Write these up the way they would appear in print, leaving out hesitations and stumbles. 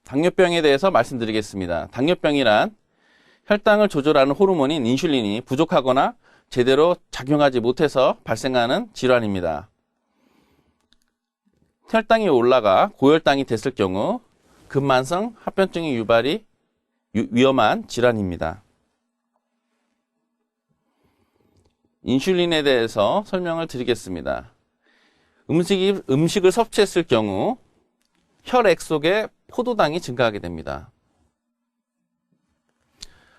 당뇨병에 대해서 말씀드리겠습니다. 당뇨병이란 혈당을 조절하는 호르몬인 인슐린이 부족하거나 제대로 작용하지 못해서 발생하는 질환입니다. 혈당이 올라가 고혈당이 됐을 경우 급만성 합병증의 유발이 위험한 질환입니다. 인슐린에 대해서 설명을 드리겠습니다. 음식을 섭취했을 경우 혈액 속에 포도당이 증가하게 됩니다.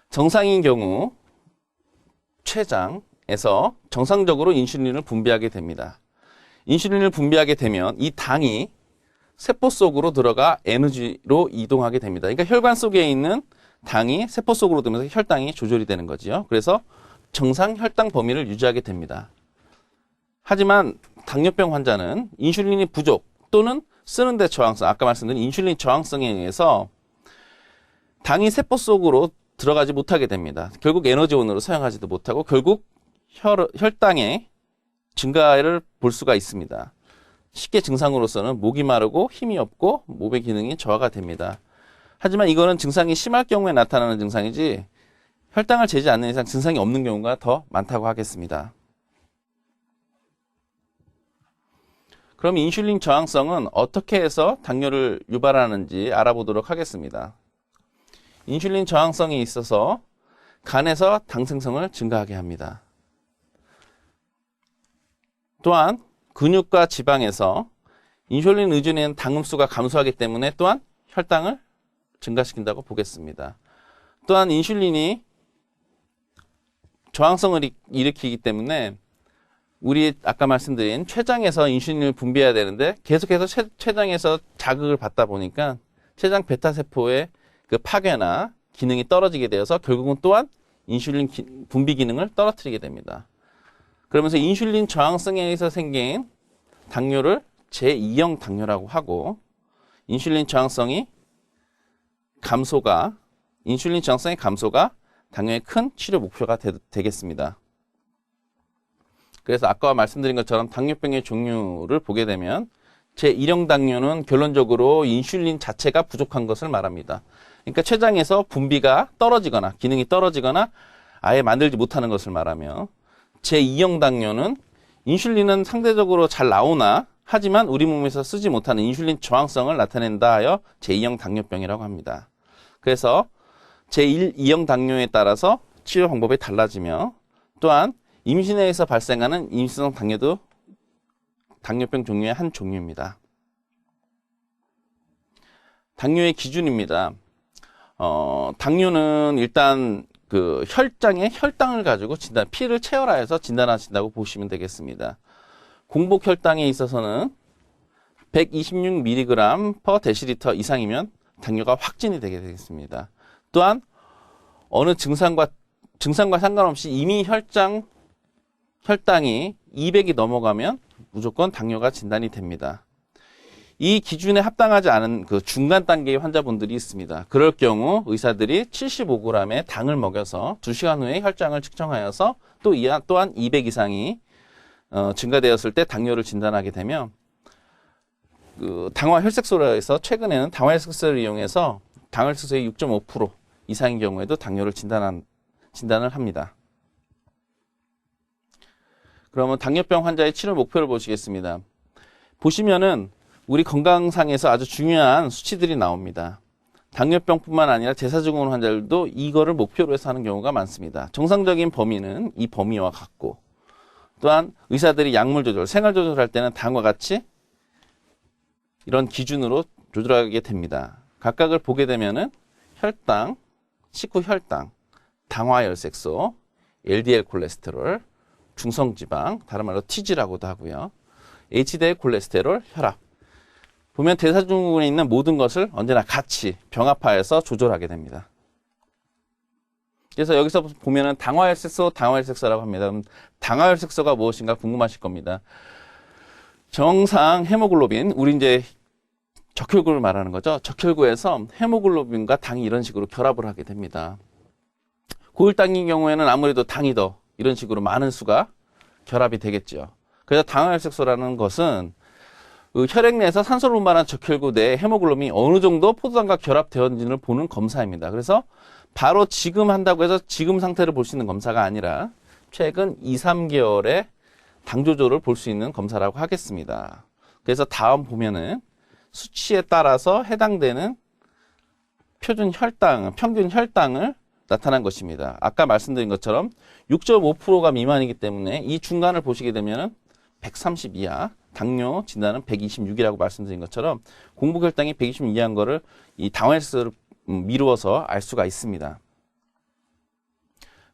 정상인 경우 췌장에서 정상적으로 인슐린을 분비하게 됩니다. 인슐린을 분비하게 되면 이 당이 세포 속으로 들어가 에너지로 이동하게 됩니다. 그러니까 혈관 속에 있는 당이 세포 속으로 들면서 혈당이 조절이 되는 거지요. 그래서 정상 혈당 범위를 유지하게 됩니다. 하지만 당뇨병 환자는 인슐린이 부족 또는 쓰는데 저항성, 아까 말씀드린 인슐린 저항성에 의해서 당이 세포 속으로 들어가지 못하게 됩니다. 결국 에너지원으로 사용하지도 못하고 결국 혈당의 증가를 볼 수가 있습니다. 쉽게 증상으로서는 목이 마르고 힘이 없고 몸의 기능이 저하가 됩니다. 하지만 이거는 증상이 심할 경우에 나타나는 증상이지 혈당을 재지 않는 이상 증상이 없는 경우가 더 많다고 하겠습니다. 그럼 인슐린 저항성은 어떻게 해서 당뇨를 유발하는지 알아보도록 하겠습니다. 인슐린 저항성이 있어서 간에서 당 생성을 증가하게 합니다. 또한 근육과 지방에서 인슐린 의존인 당 흡수가 감소하기 때문에 또한 혈당을 증가시킨다고 보겠습니다. 또한 인슐린이 저항성을 일으키기 때문에 우리 아까 말씀드린 췌장에서 인슐린을 분비해야 되는데 계속해서 췌장에서 자극을 받다 보니까 췌장 베타세포의 그 파괴나 기능이 떨어지게 되어서 결국은 또한 인슐린 분비 기능을 떨어뜨리게 됩니다. 그러면서 인슐린 저항성에 의해서 생긴 당뇨를 제2형 당뇨라고 하고 인슐린 저항성의 감소가 당뇨의 큰 치료 목표가 되겠습니다. 그래서 아까 말씀드린 것처럼 당뇨병의 종류를 보게 되면 제1형 당뇨는 결론적으로 인슐린 자체가 부족한 것을 말합니다. 그러니까 췌장에서 분비가 떨어지거나 기능이 떨어지거나 아예 만들지 못하는 것을 말하며 제2형 당뇨는 인슐린은 상대적으로 잘 나오나 하지만 우리 몸에서 쓰지 못하는 인슐린 저항성을 나타낸다 하여 제2형 당뇨병이라고 합니다. 그래서 제1, 2형 당뇨에 따라서 치료 방법이 달라지며 또한 임신에 의해서 발생하는 임신성 당뇨도 당뇨병 종류의 한 종류입니다. 당뇨의 기준입니다. 당뇨는 일단 그 혈장의 혈당을 가지고 피를 체열하여서 진단하신다고 보시면 되겠습니다. 공복 혈당에 있어서는 126mg/dL 이상이면 당뇨가 확진이 되게 되겠습니다. 또한 어느 증상과 상관없이 이미 혈당이 200이 넘어가면 무조건 당뇨가 진단이 됩니다. 이 기준에 합당하지 않은 그 중간 단계의 환자분들이 있습니다. 그럴 경우 의사들이 75g의 당을 먹여서 2시간 후에 혈장을 측정하여서 또한 200 이상이 증가되었을 때 당뇨를 진단하게 되면 그 당화혈색소에서 최근에는 당화혈색소를 이용해서 당혈색소의 6.5% 이상인 경우에도 당뇨를 진단을 합니다. 그러면 당뇨병 환자의 치료 목표를 보시겠습니다. 보시면은 우리 건강상에서 아주 중요한 수치들이 나옵니다. 당뇨병뿐만 아니라 대사증후군 환자들도 이거를 목표로 해서 하는 경우가 많습니다. 정상적인 범위는 이 범위와 같고 또한 의사들이 약물 조절, 생활 조절할 때는 다음과 같이 이런 기준으로 조절하게 됩니다. 각각을 보게 되면은 혈당, 식후 혈당, 당화혈색소, LDL 콜레스테롤, 중성지방, 다른 말로 TG라고도 하고요. HDL 콜레스테롤, 혈압. 보면 대사증후군에 있는 모든 것을 언제나 같이 병합하여서 조절하게 됩니다. 그래서 여기서 보면은 당화혈색소라고 합니다. 그럼 당화혈색소가 무엇인가 궁금하실 겁니다. 정상 헤모글로빈, 우리 이제 적혈구를 말하는 거죠. 적혈구에서 헤모글로빈과 당이 이런 식으로 결합을 하게 됩니다. 고혈당인 경우에는 아무래도 당이 더 이런 식으로 많은 수가 결합이 되겠죠. 그래서 당화혈색소라는 것은 그 혈액 내에서 산소를 운반한 적혈구 내에 헤모글로빈이 어느 정도 포도당과 결합되었는지를 보는 검사입니다. 그래서 바로 지금 한다고 해서 지금 상태를 볼 수 있는 검사가 아니라 최근 2, 3개월의 당 조절을 볼 수 있는 검사라고 하겠습니다. 그래서 다음 보면은 수치에 따라서 해당되는 표준 혈당, 평균 혈당을 나타난 것입니다. 아까 말씀드린 것처럼 6.5%가 미만이기 때문에 이 중간을 보시게 되면은 130 이하, 당뇨 진단은 126이라고 말씀드린 것처럼 공복 혈당이 120 이하인 거를 이 당화혈색을 미루어서 알 수가 있습니다.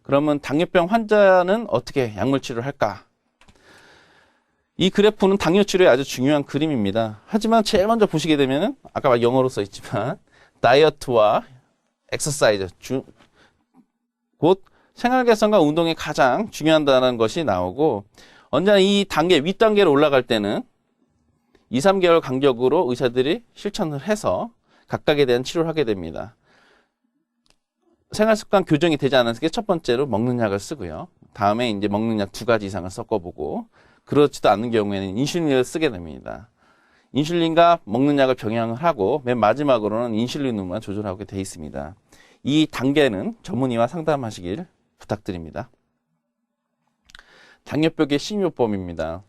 그러면 당뇨병 환자는 어떻게 약물 치료를 할까? 이 그래프는 당뇨 치료에 아주 중요한 그림입니다. 하지만 제일 먼저 보시게 되면은 아까 영어로 써 있지만 다이어트와 엑서사이즈, 곧 생활 개선과 운동이 가장 중요하다는 것이 나오고, 언제나 이 단계, 윗단계로 올라갈 때는 2, 3개월 간격으로 의사들이 실천을 해서 각각에 대한 치료를 하게 됩니다. 생활습관 교정이 되지 않았을 때 첫 번째로 먹는 약을 쓰고요. 다음에 이제 먹는 약 2가지 이상을 섞어보고, 그렇지도 않는 경우에는 인슐린을 쓰게 됩니다. 인슐린과 먹는 약을 병행을 하고 맨 마지막으로는 인슐린으로만 조절하게 되어 있습니다. 이 단계는 전문의와 상담하시길 부탁드립니다. 당뇨병의 식이요법입니다.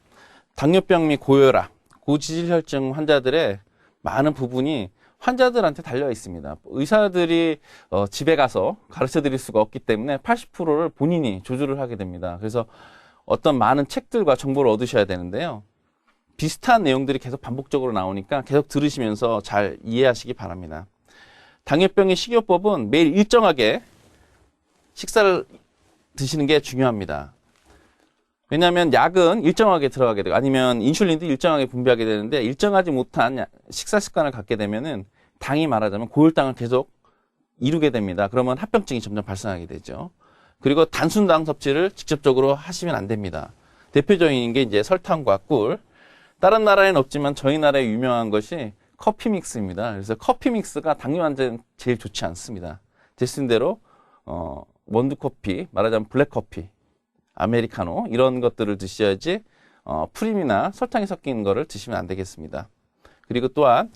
당뇨병 및 고혈압, 고지질혈증 환자들의 많은 부분이 환자들한테 달려 있습니다. 의사들이 집에 가서 가르쳐 드릴 수가 없기 때문에 80%를 본인이 조절을 하게 됩니다. 그래서 어떤 많은 책들과 정보를 얻으셔야 되는데요. 비슷한 내용들이 계속 반복적으로 나오니까 계속 들으시면서 잘 이해하시기 바랍니다. 당뇨병의 식이요법은 매일 일정하게 식사를 드시는 게 중요합니다. 왜냐하면 약은 일정하게 들어가게 되고 아니면 인슐린도 일정하게 분비하게 되는데 일정하지 못한 식사 습관을 갖게 되면은 당이 말하자면 고혈당을 계속 이루게 됩니다. 그러면 합병증이 점점 발생하게 되죠. 그리고 단순당 섭취를 직접적으로 하시면 안 됩니다. 대표적인 게 이제 설탕과 꿀. 다른 나라에는 없지만 저희 나라에 유명한 것이 커피 믹스입니다. 그래서 커피 믹스가 당뇨 환자는 제일 좋지 않습니다. 되신 대로 원두 커피, 말하자면 블랙 커피, 아메리카노 이런 것들을 드셔야지 프림이나 설탕이 섞인 거를 드시면 안 되겠습니다. 그리고 또한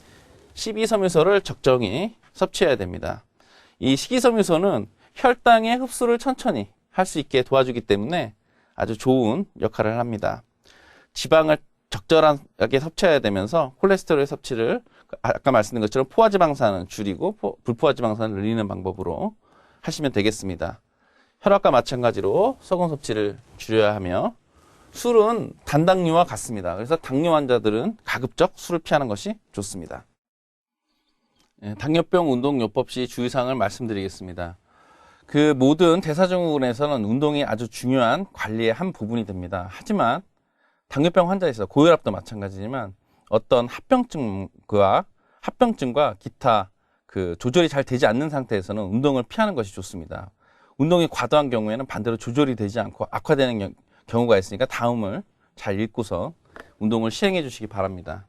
식이섬유소를 적정히 섭취해야 됩니다. 이 식이섬유소는 혈당의 흡수를 천천히 할 수 있게 도와주기 때문에 아주 좋은 역할을 합니다. 지방을 적절하게 섭취해야 되면서 콜레스테롤의 섭취를 아까 말씀드린 것처럼 포화지방산은 줄이고 불포화지방산을 늘리는 방법으로 하시면 되겠습니다. 혈압과 마찬가지로 소금 섭취를 줄여야 하며 술은 단당류와 같습니다. 그래서 당뇨 환자들은 가급적 술을 피하는 것이 좋습니다. 당뇨병 운동요법 시 주의사항을 말씀드리겠습니다. 그 모든 대사증후군에서는 운동이 아주 중요한 관리의 한 부분이 됩니다. 하지만 당뇨병 환자에 있어 고혈압도 마찬가지지만 어떤 합병증과 기타 그 조절이 잘 되지 않는 상태에서는 운동을 피하는 것이 좋습니다. 운동이 과도한 경우에는 반대로 조절이 되지 않고 악화되는 경우가 있으니까 다음을 잘 읽고서 운동을 시행해 주시기 바랍니다.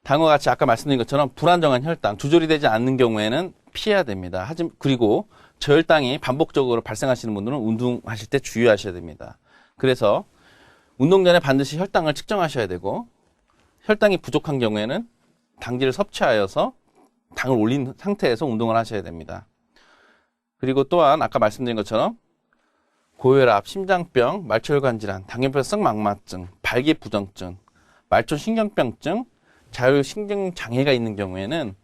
다음과 같이 아까 말씀드린 것처럼 불안정한 혈당, 조절이 되지 않는 경우에는 피해야 됩니다. 그리고 저혈당이 반복적으로 발생하시는 분들은 운동하실 때 주의하셔야 됩니다. 그래서 운동 전에 반드시 혈당을 측정하셔야 되고 혈당이 부족한 경우에는 당질을 섭취하여서 당을 올린 상태에서 운동을 하셔야 됩니다. 그리고 또한 아까 말씀드린 것처럼 고혈압, 심장병, 말초혈관 질환, 당뇨병성 망막증, 발기부전증, 말초신경병증, 자율신경장애가 있는 경우에는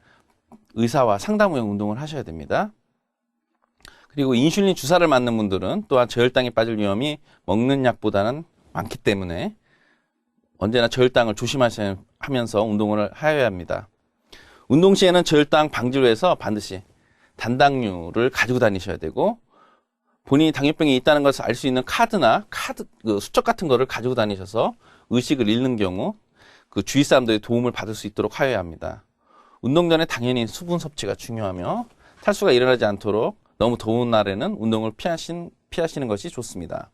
의사와 상담 후에 운동을 하셔야 됩니다. 그리고 인슐린 주사를 맞는 분들은 또한 저혈당에 빠질 위험이 먹는 약보다는 많기 때문에 언제나 저혈당을 조심하면서 운동을 하여야 합니다. 운동 시에는 저혈당 방지를 위해서 반드시 단당류를 가지고 다니셔야 되고 본인이 당뇨병이 있다는 것을 알 수 있는 그 수첩 같은 거를 가지고 다니셔서 의식을 잃는 경우 그 주위 사람들의 도움을 받을 수 있도록 하여야 합니다. 운동 전에 당연히 수분 섭취가 중요하며 탈수가 일어나지 않도록 너무 더운 날에는 운동을 피하시는 것이 좋습니다.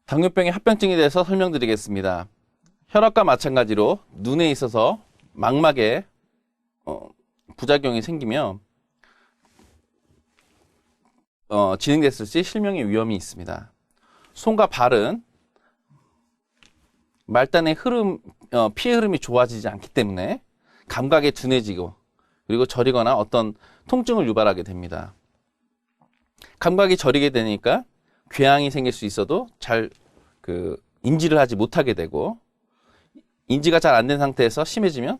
당뇨병의 합병증에 대해서 설명드리겠습니다. 혈압과 마찬가지로 눈에 있어서 망막에 부작용이 생기면 진행됐을 시 실명의 위험이 있습니다. 손과 발은 말단의 흐름 피해 흐름이 좋아지지 않기 때문에 감각에 둔해지고 그리고 저리거나 어떤 통증을 유발하게 됩니다. 감각이 저리게 되니까 궤양이 생길 수 있어도 잘 인지를 하지 못하게 되고 인지가 잘 안 된 상태에서 심해지면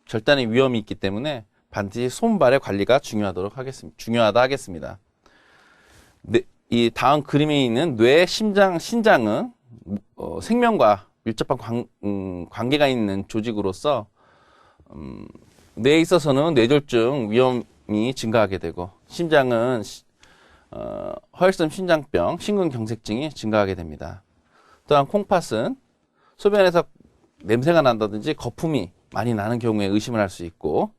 절단의 위험이 있기 때문에 반드시 손발의 관리가 중요하다 하겠습니다. 이 다음 그림에 있는 뇌, 심장, 신장은 생명과 밀접한 관계가 있는 조직으로서 뇌에 있어서는 뇌졸중 위험이 증가하게 되고 심장은 허혈성 심장병, 심근경색증이 증가하게 됩니다. 또한 콩팥은 소변에서 냄새가 난다든지 거품이 많이 나는 경우에 의심을 할 수 있고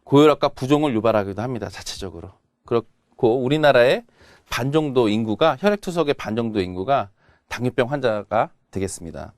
고혈압과 부종을 유발하기도 합니다. 자체적으로. 그렇고 우리나라의 반 정도 인구가 혈액투석의 반 정도 인구가 당뇨병 환자가 되겠습니다.